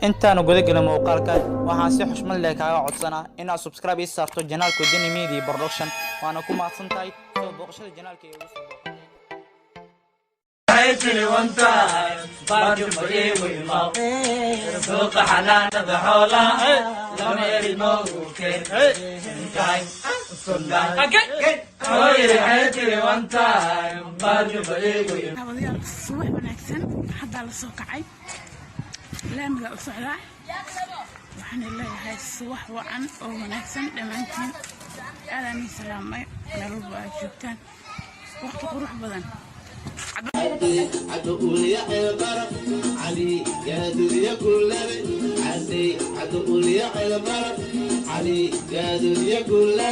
intaanu guda galin muuqaalka waxaan si xushmad leh kaaga codsanaa inaad subscribe ii saarto channelka Dini Media Production waana ku mahadsantahay soo booqashada channelka ee ugu soo booqatay one time barju bari wilma suuqa xanaana baxoola lama eri mooken kai sundan haytiri one time barju bari wilma hawadiyaal subax wanaagsan hadda la soo kacay laamiga u socdaa waxaan leeyahay subax wacan oo wanaagsan dhamaantiin aadan salaamay nalba joogtaan waqti qurux badan عدو أولياء البرق علي يا دنيا كلها عدي عدو أولياء البرق علي يا دنيا كلها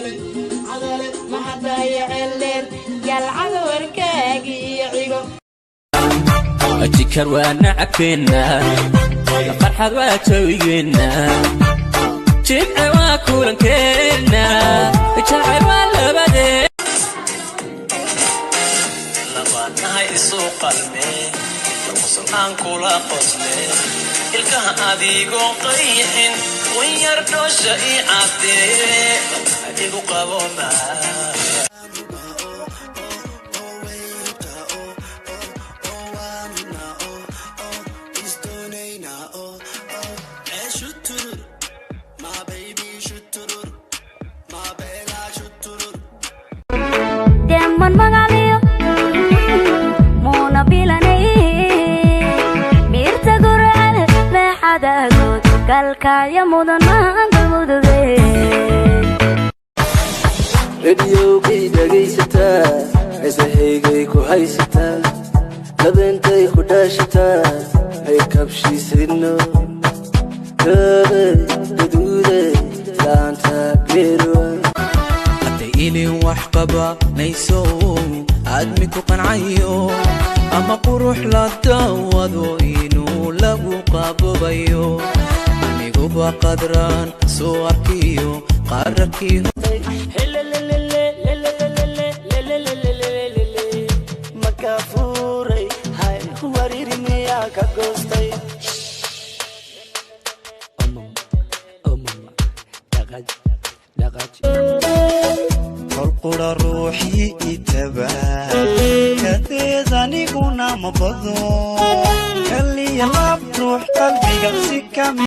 عدلت ما حدا يعلن يلعب وركاقي يعيقو أتكر ونعكنا فرحة واتوينا جمع وكولا كنا شاعر ولا بدي سوق الماء وصل عنكل قصلي الكه أديقو قيحين ويردو شيعاتي أديقو قبونا kalkaya mudana gudube radio kii dhageysata isahayay ku haysata labentay ku dhashata ay kabshiisino gaduude laanta beero hada ilin wax qaba nayso admi ku qancayo ama qurux la dawado inuu lagu qabayo وقدران صوركيو قركيو مكافوري هاي وريرني يا كغوستي قرقر روحي اتبع كتيزاني قنا مبضو كلي يلاب روح قلبي قلسي كامل